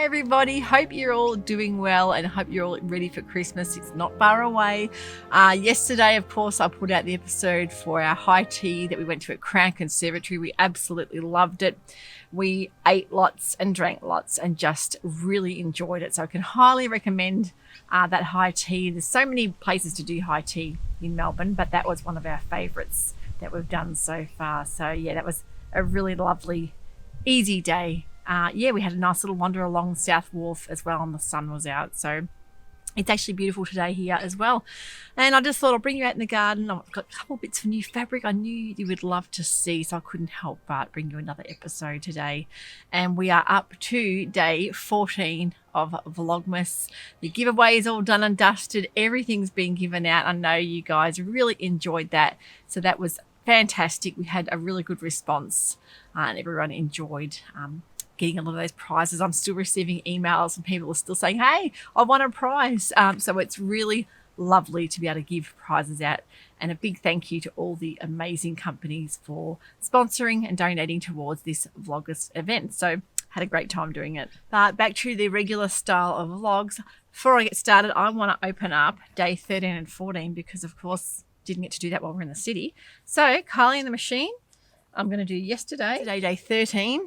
Hi everybody, hope you're all doing well and hope you're all ready for Christmas. It's not far away. Yesterday, of course, I put out the episode for our high tea that we went to at Crown Conservatory. We absolutely loved it. We ate lots and drank lots and just really enjoyed it. So I can highly recommend that high tea. There's so many places to do high tea in Melbourne, but that was one of our favourites that we've done so far. So yeah, that was a really lovely, easy day. We had a nice little wander along South Wharf as well, and the sun was out, so it's actually beautiful today here as well. And I just thought I'll bring you out in the garden. I've got a couple bits of new fabric I knew you would love to see, so I couldn't help but bring you another episode today. And we are up to day 14 of Vlogmas. The giveaway is all done and dusted. Everything's been given out. I know you guys really enjoyed that, so that was fantastic. We had a really good response and everyone enjoyed getting a lot of those prizes. I'm still receiving emails and people are still saying, hey, I won a prize. So it's really lovely to be able to give prizes out, and a big thank you to all the amazing companies for sponsoring and donating towards this Vlogmas event. So had a great time doing it. But back to the regular style of vlogs. Before I get started, I want to open up day 13 and 14 because of course didn't get to do that while we're in the city. So Kylie in the machine, I'm going to do yesterday. Today, day 13,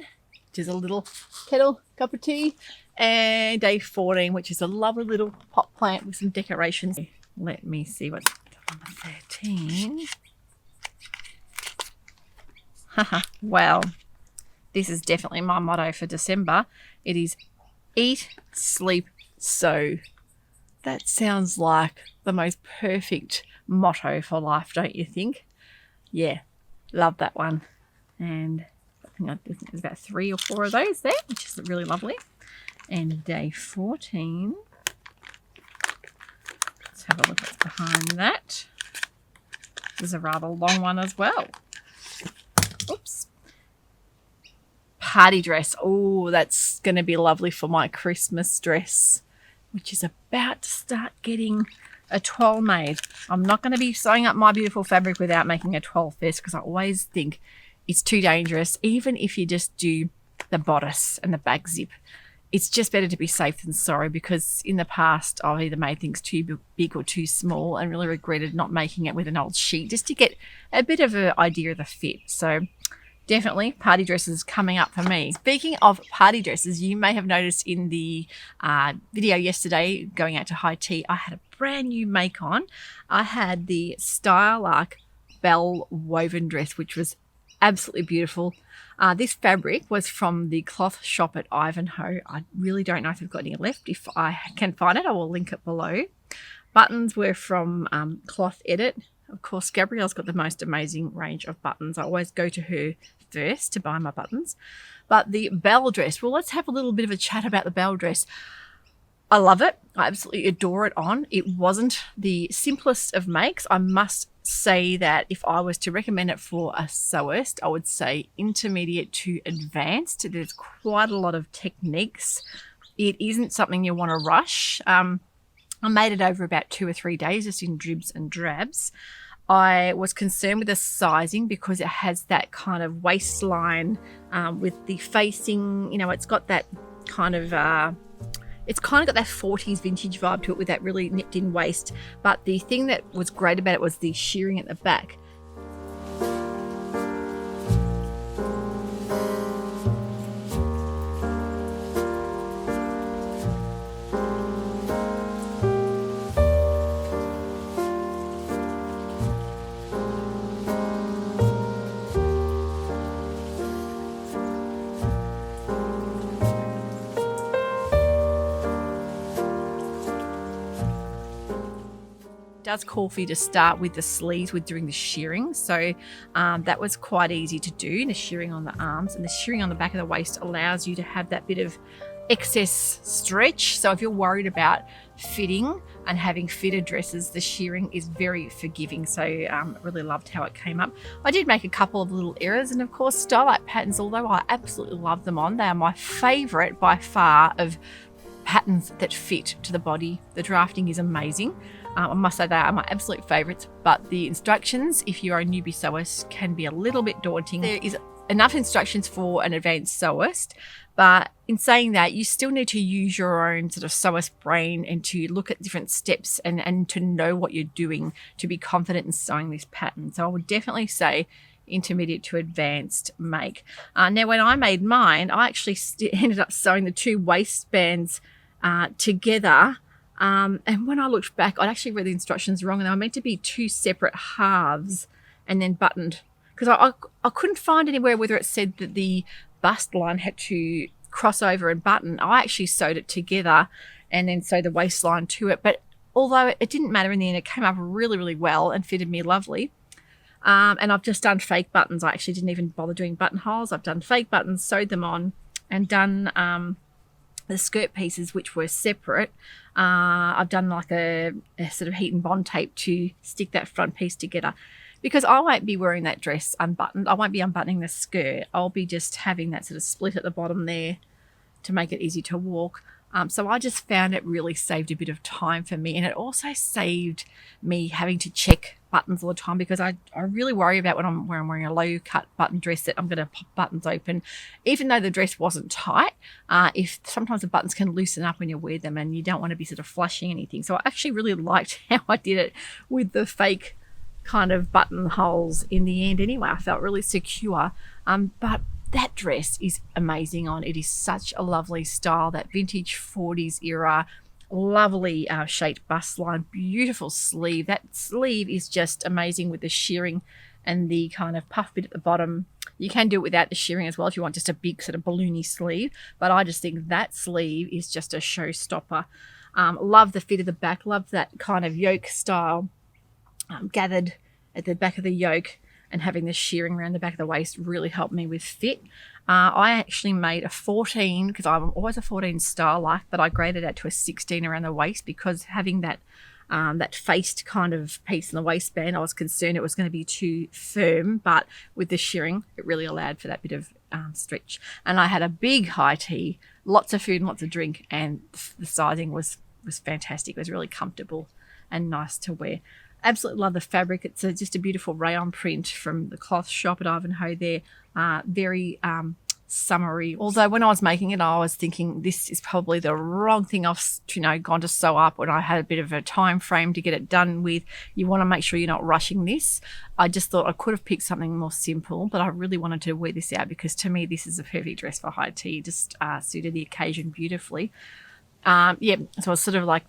which is a little kettle cup of tea, and day 14, which is a lovely little pot plant with some decorations. Let me see what's number 13. Well, this is definitely my motto for December. It is eat, sleep, sew. That sounds like the most perfect motto for life, don't you think? Yeah, love that one. And I think there's about 3 or 4 of those there, which is really lovely. And day 14, let's have a look what's behind that. This is a rather long one as well. Oops. Party dress. Oh, that's going to be lovely for my Christmas dress, which is about to start getting a toile made. I'm not going to be sewing up my beautiful fabric without making a toile first, because I always think it's too dangerous. Even if you just do the bodice and the back zip, it's just better to be safe than sorry, because in the past I've either made things too big or too small and really regretted not making it with an old sheet just to get a bit of an idea of the fit. So definitely party dresses coming up for me. Speaking of party dresses, you may have noticed in the video yesterday going out to high tea, I had a brand new make on. I had the Style Arc Bell woven dress, which was absolutely beautiful. This fabric was from the cloth shop at Ivanhoe. I really don't know if they've got any left. If I can find it, I will link it below. Buttons were from Cloth Edit. Of course, Gabrielle's got the most amazing range of buttons. I always go to her first to buy my buttons. But the bell dress, well, let's have a little bit of a chat about the bell dress. I love it. I absolutely adore it on. It wasn't the simplest of makes. I must say that if I was to recommend it for a sewist, I would say intermediate to advanced. There's quite a lot of techniques. It isn't something you want to rush. I made it over about 2 or 3 days, just in dribs and drabs. I was concerned with the sizing because it has that kind of waistline with the facing, you know, it's got that kind of, it's kind of got that 40s vintage vibe to it with that really nipped in waist. But the thing that was great about it was the shearing at the back. Does call for you to start with the sleeves with doing the shearing, so that was quite easy to do, the shearing on the arms, and the shearing on the back of the waist allows you to have that bit of excess stretch. So if you're worried about fitting and having fitted dresses, the shearing is very forgiving. So really loved how it came up. I did make a couple of little errors, and of course Starlight patterns, although I absolutely love them on, they are my favorite by far of patterns that fit to the body. The drafting is amazing. I must say they are my absolute favourites, but the instructions, if you're a newbie sewist, can be a little bit daunting. There is enough instructions for an advanced sewist, But in saying that, you still need to use your own sort of sewist brain and to look at different steps and to know what you're doing to be confident in sewing this pattern. So I would definitely say intermediate to advanced make. Now, when I made mine, I actually ended up sewing the two waistbands together. And when I looked back, I'd actually read the instructions wrong, and they were meant to be two separate halves and then buttoned. Because I couldn't find anywhere whether it said that the bust line had to cross over and button. I actually sewed it together and then sewed the waistline to it. But although it didn't matter in the end, it came up really, really well and fitted me lovely. And I've just done fake buttons. I actually didn't even bother doing buttonholes. I've done fake buttons, sewed them on, and done the skirt pieces, which were separate. I've done like a sort of heat and bond tape to stick that front piece together. Because I won't be wearing that dress unbuttoned. I won't be unbuttoning the skirt. I'll be just having that sort of split at the bottom there to make it easy to walk. So I just found it really saved a bit of time for me. And it also saved me having to check buttons all the time, because I really worry about when I'm wearing a low cut button dress that I'm going to pop buttons open. Even though the dress wasn't tight, if sometimes the buttons can loosen up when you wear them and you don't want to be sort of flushing anything. So I actually really liked how I did it with the fake kind of buttonholes in the end anyway. I felt really secure. But that dress is amazing on. It is such a lovely style, that vintage 40s era, lovely shaped bust line, beautiful sleeve. That sleeve is just amazing with the shearing and the kind of puff bit at the bottom. You can do it without the shearing as well if you want just a big sort of balloony sleeve, but I just think that sleeve is just a showstopper. Love the fit of the back, love that kind of yoke style gathered at the back of the yoke, and having the shearing around the back of the waist really helped me with fit. I actually made a 14, because I'm always a 14 style life, but I graded out to a 16 around the waist, because having that faced kind of piece in the waistband, I was concerned it was going to be too firm, but with the shearing, it really allowed for that bit of stretch. And I had a big high tea, lots of food and lots of drink, and the sizing was fantastic. It was really comfortable and nice to wear. Absolutely love the fabric. It's just a beautiful rayon print from the cloth shop at Ivanhoe there. Very summery. Although when I was making it, I was thinking this is probably the wrong thing I've gone to sew up when I had a bit of a time frame to get it done with. You want to make sure you're not rushing this. I just thought I could have picked something more simple, but I really wanted to wear this out, because to me this is a perfect dress for high tea. Just suited the occasion beautifully. So I was sort of like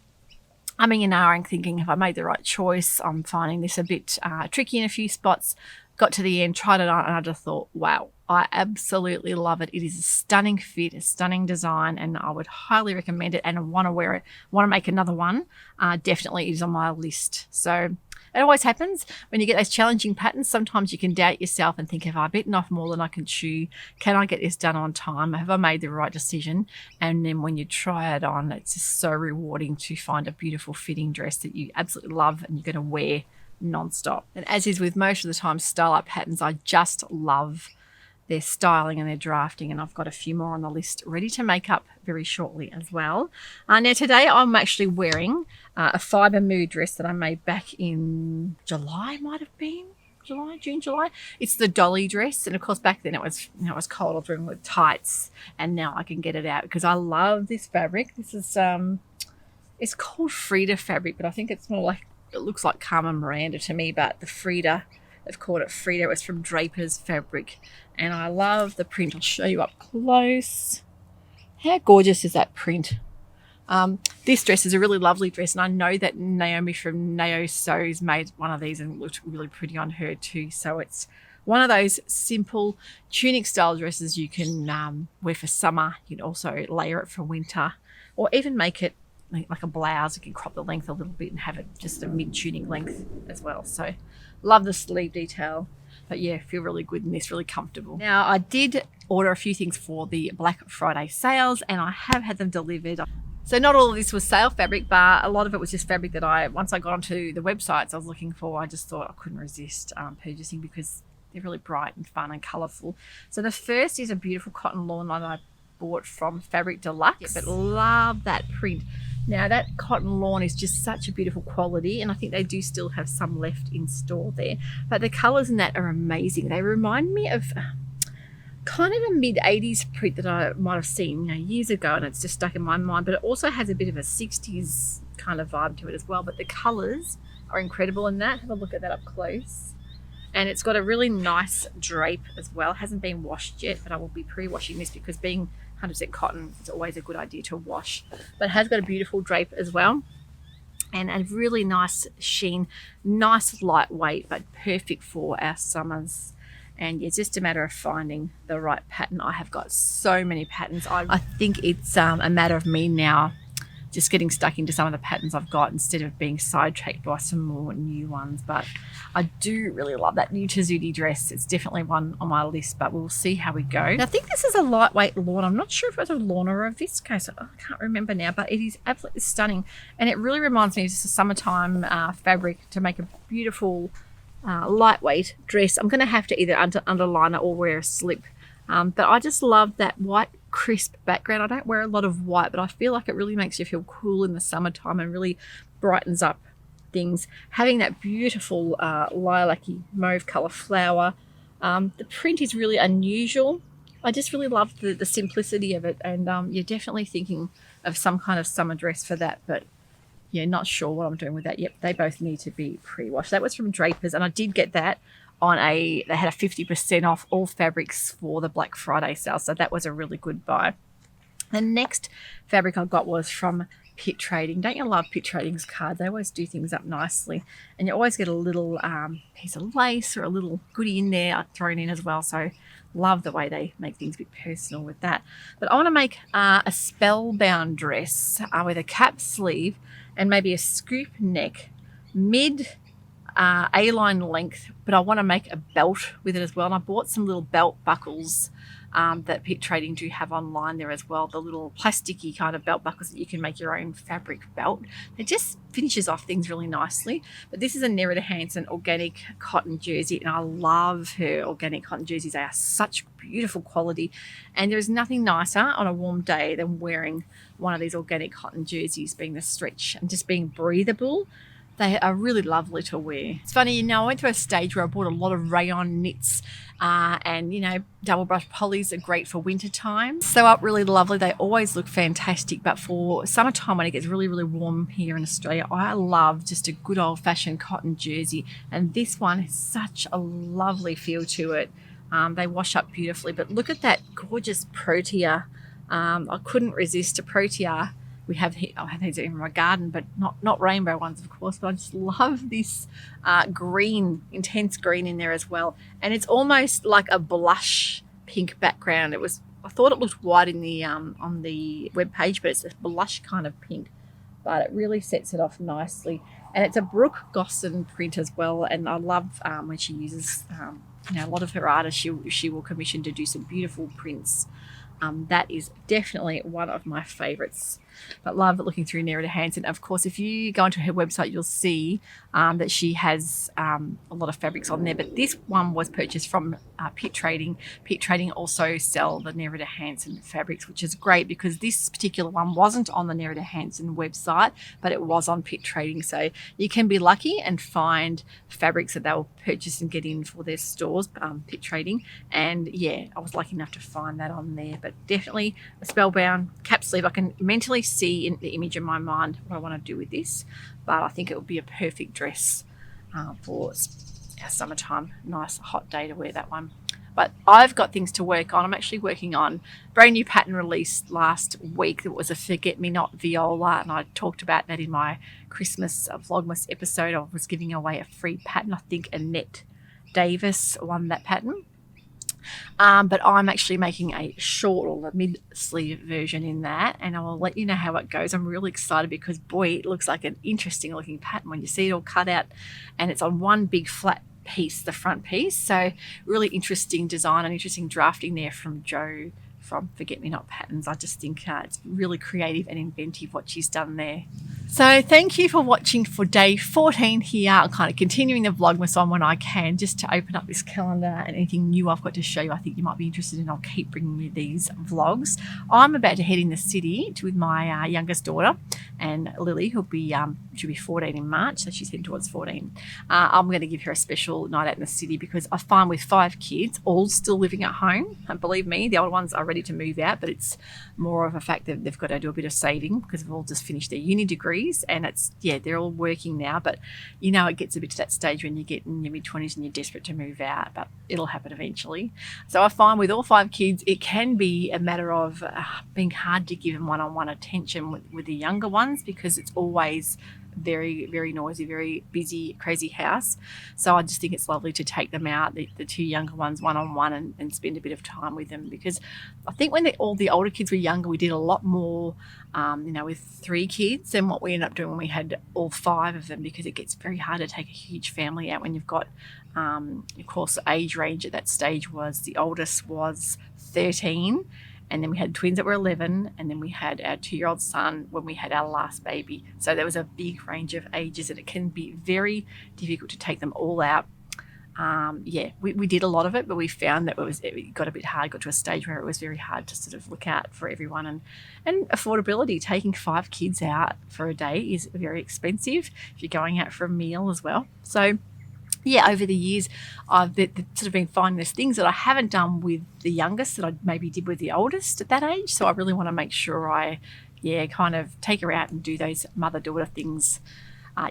umming and ahhing, thinking if I made the right choice. I'm finding this a bit tricky in a few spots. Got to the end, tried it on, and I just thought, wow, I absolutely love it. It is a stunning fit, a stunning design, and I would highly recommend it, and I want to wear it. Want to make another one. Definitely is on my list. So it always happens when you get those challenging patterns. Sometimes you can doubt yourself and think, have I bitten off more than I can chew? Can I get this done on time? Have I made the right decision? And then when you try it on, it's just so rewarding to find a beautiful fitting dress that you absolutely love and you're going to wear non-stop. And as is with most of the time style up patterns, I just love their styling and their drafting, and I've got a few more on the list ready to make up very shortly as well. Now today I'm actually wearing a fibre mood dress that I made back in July, might have been June, July. It's the dolly dress, and of course back then it was cold. I was wearing with tights, and now I can get it out because I love this fabric. This is it's called Frida fabric, but I think it's more like, it looks like Carmen Miranda to me, but the Frida, they've called it Frida. It was from Draper's Fabric, and I love the print. I'll show you up close. How gorgeous is that print? This dress is a really lovely dress, and I know that Naomi from Nao Sews made one of these and it looked really pretty on her too. So it's one of those simple tunic style dresses you can wear for summer. You can also layer it for winter, or even make it like a blouse. You can crop the length a little bit and have it just a mid tunic length as well. So love the sleeve detail, but yeah, feel really good in this, really comfortable. Now I did order a few things for the Black Friday sales, and I have had them delivered. So not all of this was sale fabric, but a lot of it was just fabric that once I got onto the websites I was looking for, I just thought I couldn't resist purchasing, because they're really bright and fun and colourful. So the first is a beautiful cotton lawn that I bought from Fabric Deluxe, but love that print. Now that cotton lawn is just such a beautiful quality, and I think they do still have some left in store there, but the colours in that are amazing. They remind me of kind of a mid-80s print that I might have seen, you know, years ago, and it's just stuck in my mind. But it also has a bit of a 60s kind of vibe to it as well. But the colours are incredible in that. Have a look at that up close. And it's got a really nice drape as well. It hasn't been washed yet, but I will be pre-washing this because being 100% cotton, it's always a good idea to wash. But it has got a beautiful drape as well. And a really nice sheen, nice lightweight, but perfect for our summers. And it's just a matter of finding the right pattern. I have got so many patterns. I think it's a matter of me now just getting stuck into some of the patterns I've got instead of being sidetracked by some more new ones. But I do really love that new Sewciety dress. It's definitely one on my list, but we'll see how we go. Now, I think this is a lightweight lawn. I'm not sure if it's a lawn or a viscose. I can't remember now, but it is absolutely stunning. And it really reminds me of just a summertime fabric to make a beautiful lightweight dress. I'm going to have to either underline it or wear a slip. But I just love that white crisp background. I don't wear a lot of white, but I feel like it really makes you feel cool in the summertime and really brightens up things. Having that beautiful lilac-y mauve colour flower. The print is really unusual. I just really love the simplicity of it, and you're definitely thinking of some kind of summer dress for that, but yeah, not sure what I'm doing with that yet. They both need to be pre-washed. That was from Draper's, and I did get that on they had a 50% off all fabrics for the Black Friday sale, so that was a really good buy. The next fabric I got was from Pit Trading. Don't you love Pit Trading's cards? They always do things up nicely, and you always get a little piece of lace or a little goodie in there thrown in as well, so love the way they make things a bit personal with that. But I want to make a spellbound dress with a cap sleeve and maybe a scoop neck, mid A-line length, but I want to make a belt with it as well. And I bought some little belt buckles that Pit Trading do have online there as well, the little plasticky kind of belt buckles that you can make your own fabric belt. It just finishes off things really nicely. But this is a Nerida Hanson organic cotton jersey, and I love her organic cotton jerseys. They are such beautiful quality, and there's nothing nicer on a warm day than wearing one of these organic cotton jerseys, being the stretch and just being breathable. They are really lovely to wear. It's funny, you know, I went through a stage where I bought a lot of rayon knits and, you know, double brush polys are great for winter time. Sew up really lovely. They always look fantastic. But for summertime when it gets really, really warm here in Australia, I love just a good old fashioned cotton jersey. And this one has such a lovely feel to it. They wash up beautifully. But look at that gorgeous protea. I couldn't resist a protea. I have these in my garden, but not rainbow ones, of course. But I just love this green, intense green in there as well. And it's almost like a blush pink background. I thought it looked white in the on the web page, but it's a blush kind of pink. But it really sets it off nicely. And it's a Brooke Gosson print as well. And I love when she uses, you know, a lot of her artists. She will commission to do some beautiful prints. That is definitely one of my favorites. But love looking through Nerida Hanson. Of course, if you go onto her website, you'll see that she has a lot of fabrics on there. But this one was purchased from Pit Trading. Pit Trading also sell the Nerida Hanson fabrics, which is great because this particular one wasn't on the Nerida Hanson website, but it was on Pit Trading. So you can be lucky and find fabrics that they'll purchase and get in for their stores, Pit Trading. And yeah, I was lucky enough to find that on there. But definitely a spellbound cap sleeve. I can mentally see in the image in my mind what I want to do with this, but I think it would be a perfect dress for our summertime. Nice hot day to wear that one. But I've got things to work on. I'm actually working on a brand new pattern released last week. It was a Forget Me Not viola, and I talked about that in my Christmas Vlogmas episode. I was giving away a free pattern. I think Annette Davis won that pattern. But I'm actually making a short or a mid-sleeve version in that, and I will let you know how it goes. I'm really excited because, boy, it looks like an interesting looking pattern when you see it all cut out, and it's on one big flat piece, the front piece. So really interesting design and interesting drafting there from Joe from forget-me-not patterns. I just think it's really creative and inventive what she's done there. So thank you for watching for day 14 here. I'm kind of continuing the Vlogmas on when I can, just to open up this calendar and anything new I've got to show you I think you might be interested in. I'll keep bringing you these vlogs. I'm about to head in the city with my youngest daughter and Lily, who'll be she'll be 14 in March, so she's heading towards 14. I'm going to give her a special night out in the city because I find with 5 kids all still living at home, and believe me, the older ones are ready to move out, but it's more of a fact that they've got to do a bit of saving because they've all just finished their uni degrees, and it's, yeah, they're all working now, but you know, it gets a bit to that stage when you get in your mid-20s and you're desperate to move out, but it'll happen eventually. So I find with all 5 kids it can be a matter of being hard to give them one-on-one attention with the younger ones because it's always very, very noisy, very busy, crazy house. So I just think it's lovely to take them out, the 2 younger ones, one-on-one and spend a bit of time with them, because I think when all the older kids were younger, we did a lot more, you know, with 3 kids than what we ended up doing when we had all 5 of them, because it gets very hard to take a huge family out when you've got, of course, the age range at that stage was the oldest was 13, and then we had twins that were 11, and then we had our 2-year-old son when we had our last baby. So there was a big range of ages, and it can be very difficult to take them all out. Yeah, we did a lot of it, but we found that it got a bit hard, got to a stage where it was very hard to sort of look out for everyone. And affordability, taking 5 kids out for a day is very expensive if you're going out for a meal as well. So yeah, over the years, I've sort of been finding there's things that I haven't done with the youngest that I maybe did with the oldest at that age. So I really want to make sure I, kind of take her out and do those mother-daughter things,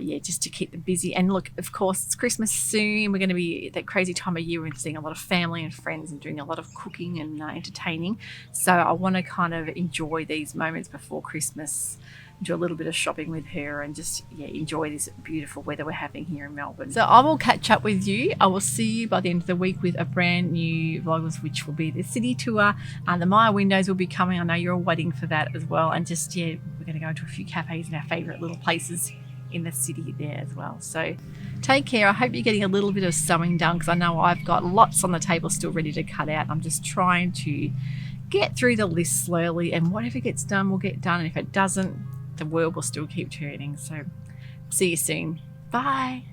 just to keep them busy. And look, of course, it's Christmas soon. We're going to be at that crazy time of year. We're seeing a lot of family and friends and doing a lot of cooking and entertaining. So I want to kind of enjoy these moments before Christmas, do a little bit of shopping with her, and just enjoy this beautiful weather we're having here in Melbourne. So I will catch up with you. I will see you by the end of the week with a brand new Vlogmas, which will be the city tour. The Maya windows will be coming. I know you're all waiting for that as well. And just we're going to go into a few cafes and our favourite little places in the city there as well. So take care. I hope you're getting a little bit of sewing done, because I know I've got lots on the table still ready to cut out. I'm just trying to get through the list slowly, and whatever gets done will get done, and if it doesn't, the world will still keep turning. So see you soon. Bye.